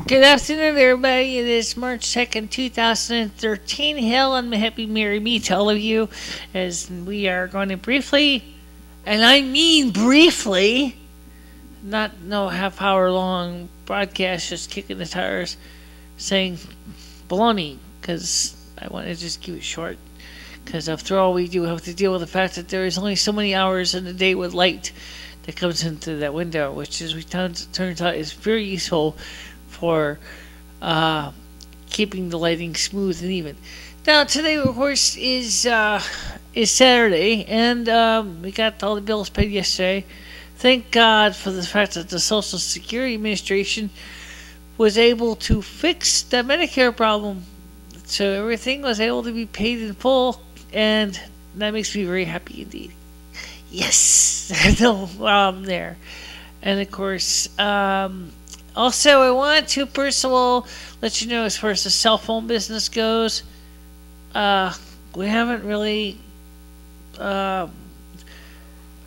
Good afternoon, everybody. It is March 2nd, 2013. Hail and happy Merry Me to all of you, as we are going to briefly, and I mean briefly, not no half-hour long broadcast just kicking the tires, saying baloney, because I want to just keep it short. Because after all, we do have to deal with the fact that there is only so many hours in the day with light that comes into that window, which is turns out is very useful for keeping the lighting smooth and even. Now today, of course, is Saturday, and we got all the bills paid yesterday. Thank God for the fact that the Social Security Administration was able to fix the Medicare problem, so everything was able to be paid in full, and that makes me very happy indeed. Yes, no problem there. And of course, also I want to first of all let you know, as far as the cell phone business goes, we haven't really done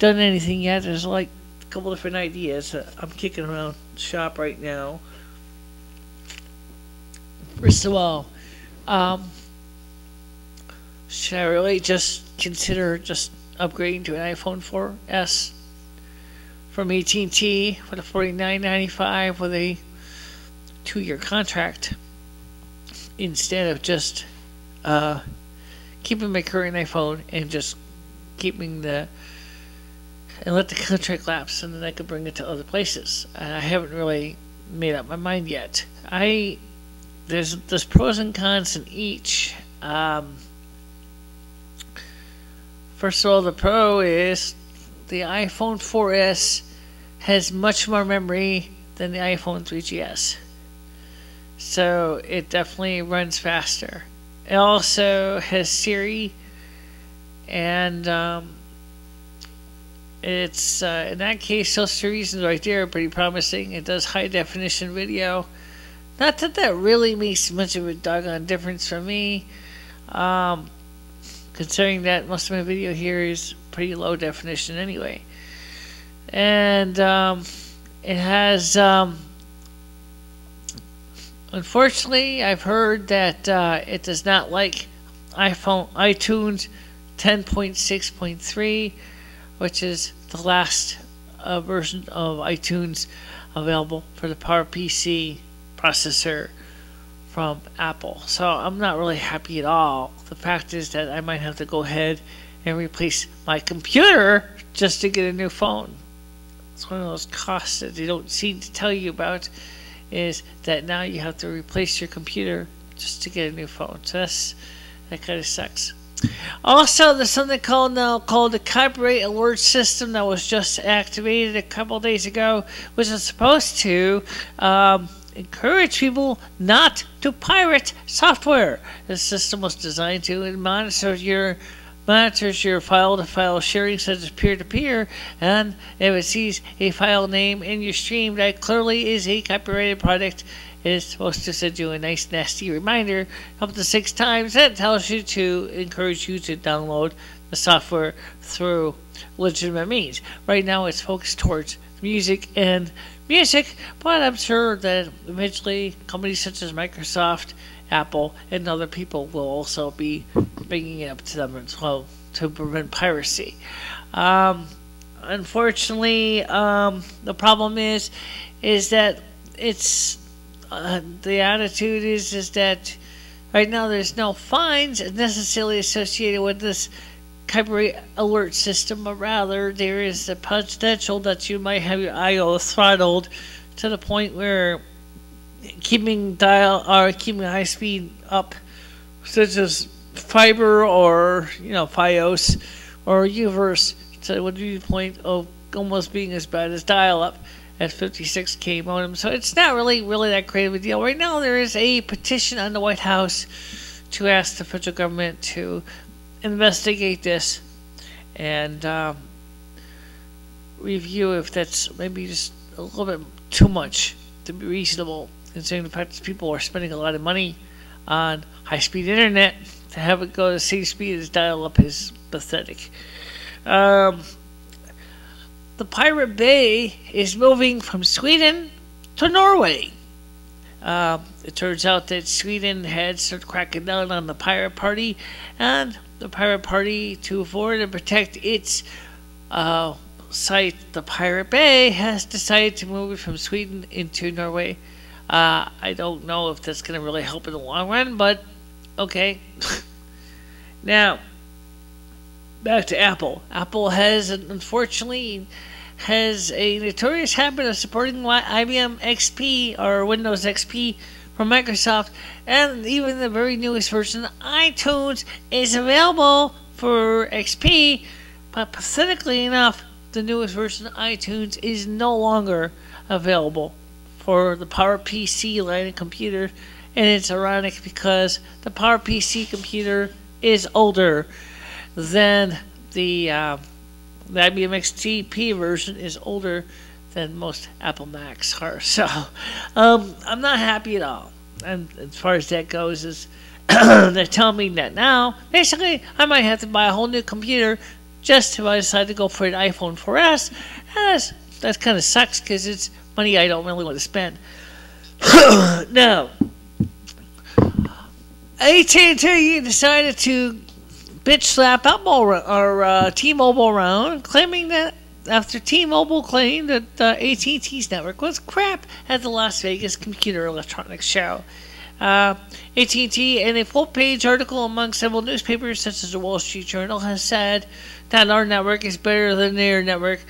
anything yet. There's like a couple different ideas that I'm kicking around the shop right now. First of all, should I really just consider just upgrading to an iPhone 4S from AT&T for the $49.95 with a 2-year contract, instead of just keeping my current iPhone and just keeping and let the contract lapse, and then I could bring it to other places. And I haven't really made up my mind yet. There's pros and cons in each. First of all, the pro is the iPhone 4S has much more memory than the iPhone 3GS. So it definitely runs faster. It also has Siri, and it's in that case, those two reasons right there are pretty promising. It does high definition video. Not that that really makes much of a doggone difference for me, considering that most of my video here is pretty low definition anyway. And it has, unfortunately, I've heard that it does not like iTunes 10.6.3, which is the last version of iTunes available for the PowerPC processor from Apple. So I'm not really happy at all. The fact is that I might have to go ahead and replace my computer just to get a new phone. It's one of those costs that they don't seem to tell you about, is that now you have to replace your computer just to get a new phone. So that kind of sucks. Also, there's something called the copyright alert system that was just activated a couple days ago, which is supposed to encourage people not to pirate software. This system was designed to monitor your file-to-file sharing, such as peer-to-peer, and if it sees a file name in your stream that clearly is a copyrighted product, it is supposed to send you a nice nasty reminder up to 6 times that tells you to encourage you to download the software through legitimate means. Right now it's focused towards music, but I'm sure that eventually companies such as Microsoft, Apple, and other people will also be bringing it up to them as well to prevent piracy. Unfortunately, the problem is that it's the attitude is that right now there's no fines necessarily associated with this copyright alert system, but rather there is the potential that you might have your I/O throttled to the point where keeping high speed up, such as fiber or Fios or UVerse, to the point of almost being as bad as dial-up at 56K modem. So it's not really that great of a deal. Right now there is a petition on the White House to ask the federal government to investigate this and review if that's maybe just a little bit too much to be reasonable, considering the fact that people are spending a lot of money on high-speed internet. To have it go the same speed as dial-up is pathetic. The Pirate Bay is moving from Sweden to Norway. It turns out that Sweden had started cracking down on the pirate party, and the pirate party, to avoid and protect its site, the Pirate Bay, has decided to move it from Sweden into Norway. I don't know if that's going to really help in the long run, but okay. Now, back to Apple. Apple has, unfortunately, has a notorious habit of supporting IBM XP or Windows XP from Microsoft, and even the very newest version of iTunes is available for XP, but pathetically enough, the newest version of iTunes is no longer available for the PowerPC line of computer, and it's ironic because the PowerPC computer is older than the IBM XP version is older than most Apple Macs are. So I'm not happy at all. And as far as that goes, is they're telling me that now basically I might have to buy a whole new computer just if I decide to go for an iPhone 4S. And that kind of sucks because it's money I don't really want to spend. Now, AT&T decided to bitch slap Apple or T-Mobile around, claiming that after T-Mobile claimed that AT&T's network was crap at the Las Vegas Computer Electronics Show. AT&T, in a full-page article among several newspapers such as the Wall Street Journal, has said that our network is better than their network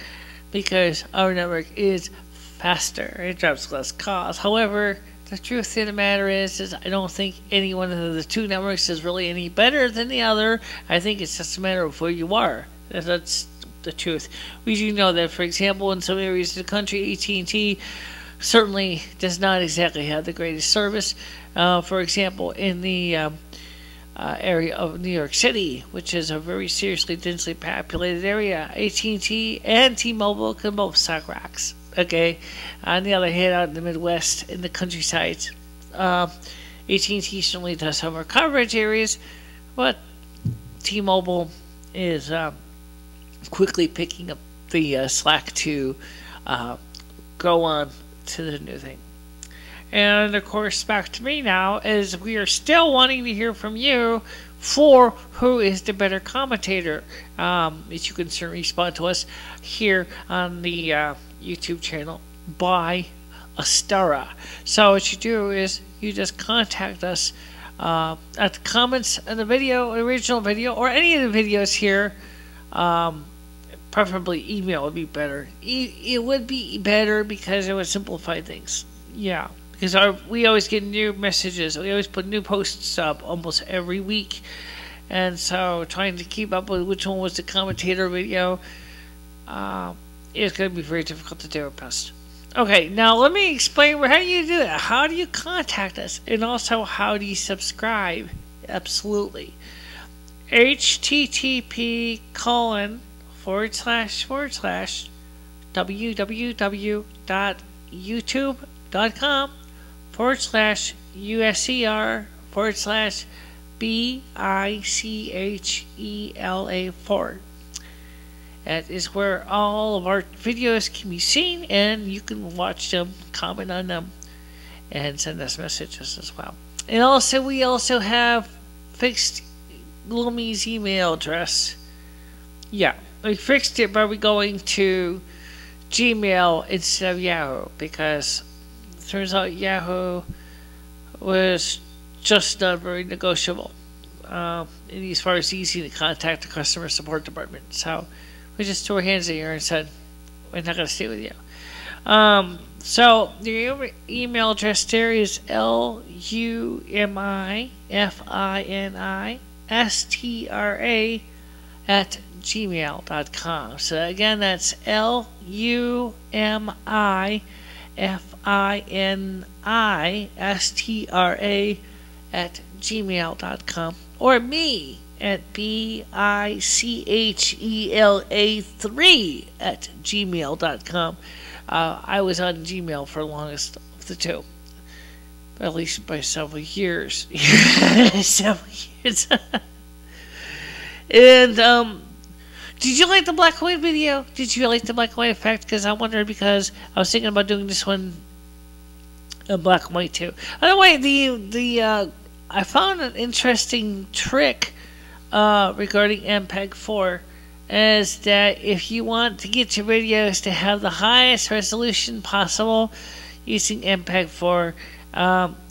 because our network is faster. It drops less cost. However, the truth of the matter is I don't think any one of the two networks is really any better than the other. I think it's just a matter of where you are. That's the truth. We do know that, for example, in some areas of the country, AT&T certainly does not exactly have the greatest service. For example, in the area of New York City, which is a very seriously densely populated area, AT&T and T-Mobile can both suck rocks. Okay. On the other hand, out in the Midwest, in the countryside, AT&T certainly does have more coverage areas, but T-Mobile is quickly picking up the slack to go on to the new thing. And of course, back to me now, as we are still wanting to hear from you for who is the better commentator. As you can certainly respond to us here on the YouTube channel by Astara. So what you do is you just contact us at the comments in the video, original video, or any of the videos here. Preferably email would be better. It would be better because it would simplify things. Yeah, because we always get new messages. We always put new posts up almost every week. And so trying to keep up with which one was the commentator video is going to be very difficult to do at best. Okay, now let me explain how do you do that. How do you contact us? And also, how do you subscribe? Absolutely. http://www.youtube.com/bicchela4. That is where all of our videos can be seen, and you can watch them, comment on them, and send us messages as well. And also, we also have fixed Lumi's email address. Yeah, we fixed it by going to Gmail instead of Yahoo, because it turns out Yahoo was just not very negotiable as far as easy to contact the customer support department. So we just threw our hands in the air and said, we're not going to stay with you. So the email address there is LUMIFINISTRA@gmail.com. So again, that's LUMIFINISTRA@gmail.com, or me at bicchela3@gmail.com. I was on Gmail for the longest of the two, at least by several years. Several years. And did you like the black and white video? Did you like the black and white effect? Because I wondered, because I was thinking about doing this one And black and white too. By the way, I found an interesting trick regarding MPEG-4 is that if you want to get your videos to have the highest resolution possible using MPEG-4,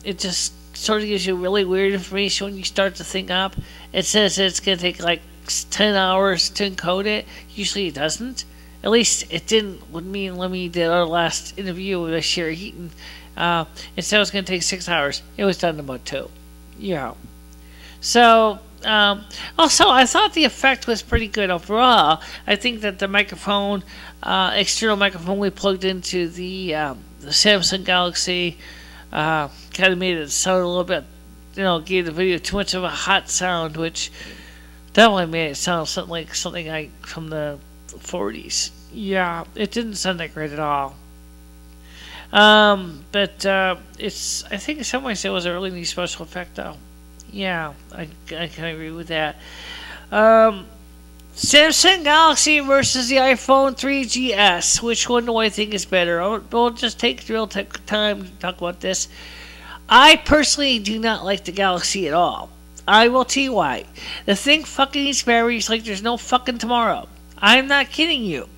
it just sort of gives you really weird information when you start the thing up. It says it's going to take like 10 hours to encode it. Usually it doesn't. At least it didn't with me and Lemmy did our last interview with Sherry Heaton. It said it was going to take 6 hours. It was done in about 2. Yeah. So, also, I thought the effect was pretty good overall. I think that the microphone, external microphone we plugged into the Samsung Galaxy, kind of made it sound a little bit, gave the video too much of a hot sound, which definitely made it sound something like from the 40s. Yeah, it didn't sound that great at all. But I think in some ways it was a really neat special effect, though. Yeah, I can agree with that. Samsung Galaxy versus the iPhone 3GS. Which one do I think is better? We'll just take real time to talk about this. I personally do not like the Galaxy at all. I will tell you why. The thing fucking eats batteries like there's no fucking tomorrow. I'm not kidding you.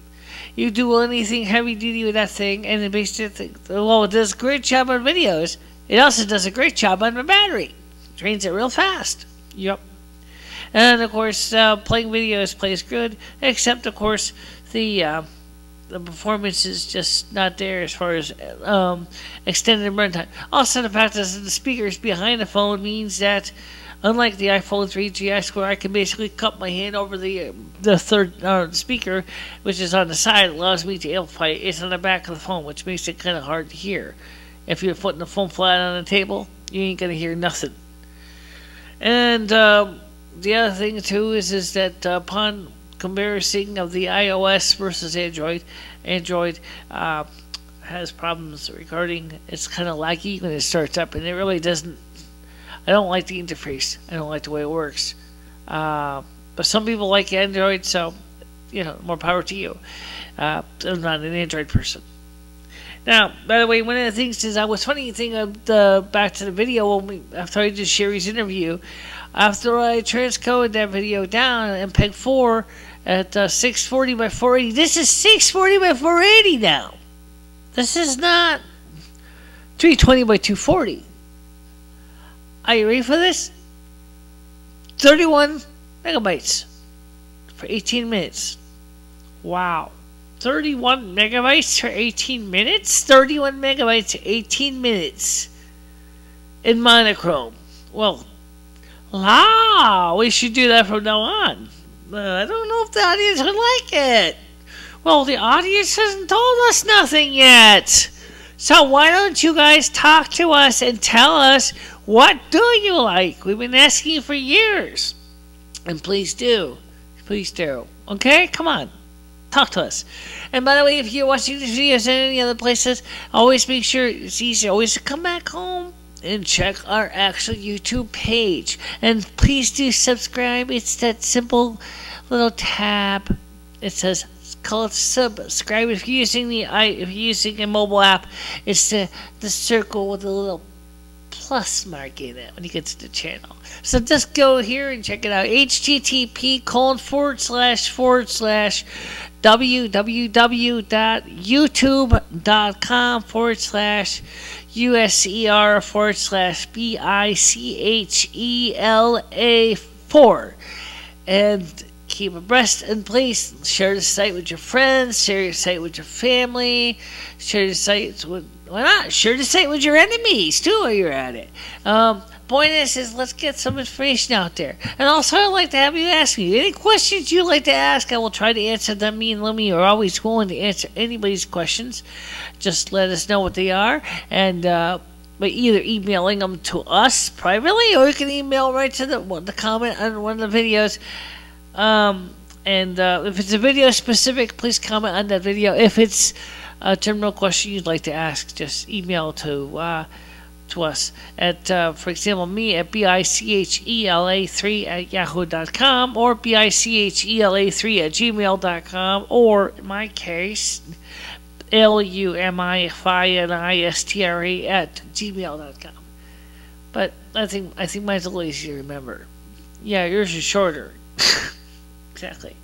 You do anything heavy duty with that thing, and it basically, well, it does a great job on videos. It also does a great job on the battery. Drains it real fast. Yep. And of course, playing videos plays good, except of course the performance is just not there as far as extended runtime. Also, the fact that the speakers behind the phone means that, unlike the iPhone 3GS, where I can basically cup my hand over the third speaker, which is on the side, allows me to amplify it. It's on the back of the phone, which makes it kind of hard to hear. If you're putting the phone flat on the table, you ain't gonna hear nothing. And the other thing too is that upon comparison of the iOS versus Android has problems regarding it's kind of laggy when it starts up, and it really doesn't. I don't like the interface. I don't like the way it works. But some people like Android, so more power to you. I'm not an Android person. Now, by the way, one of the things is I was funny thing of back to the video after I did Sherry's interview. After I transcoded that video down and MPEG-4 at 640 by 480. This is 640 by 480 now. This is not 320 by 240. Are you ready for this? 31 megabytes for 18 minutes. Wow. 31 megabytes for 18 minutes? 31 megabytes for 18 minutes in monochrome. Well, we should do that from now on. I don't know if the audience would like it. Well, the audience hasn't told us nothing yet. So why don't you guys talk to us and tell us, what do you like? We've been asking you for years. And please do. Please do. Okay? Come on. Talk to us. And by the way, if you're watching these videos in any other places, always make sure it's easy always to come back home and check our actual YouTube page. And please do subscribe. It's that simple little tab. It says, call it subscribe. If you're using a mobile app, it's the circle with a little plus mark in it when you get to the channel. So just go here and check it out. http://www.youtube.com/BICHELA4. And keep abreast, and please share the site with your friends, share your site with your family, share the site with, why not, share the site with your enemies too while you're at it. Point is let's get some information out there. And also I'd like to have you ask me any questions you'd like to ask. I will try to answer them. Me and Lemmy are always willing to answer anybody's questions. Just let us know what they are, and by either emailing them to us privately, or you can email right to the comment on one of the videos. And if it's a video specific, please comment on that video. If it's a terminal question you'd like to ask, just email to us at, for example, me at bicchela3@yahoo.com, or bicchela3@gmail.com, or in my case, LUMIFINISTRE@gmail.com. But I think mine's a little easier to remember. Yeah, yours is shorter. Exactly.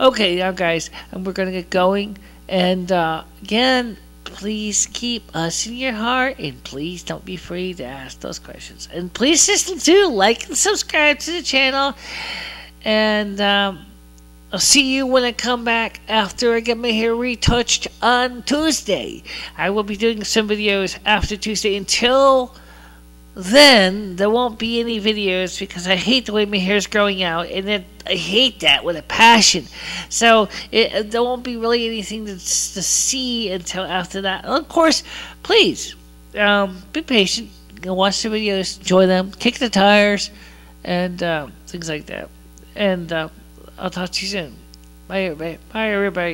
Okay, now guys, and we're gonna get going. And again, please keep us in your heart, and please don't be afraid to ask those questions. And please just do like and subscribe to the channel. And I'll see you when I come back after I get my hair retouched on Tuesday. I will be doing some videos after Tuesday. Until then, there won't be any videos because I hate the way my hair is growing out, and I hate that with a passion. So there won't be really anything to see until after that. And of course, please be patient. Watch the videos, enjoy them, kick the tires, and things like that. And I'll talk to you soon. Bye, everybody. Bye, everybody.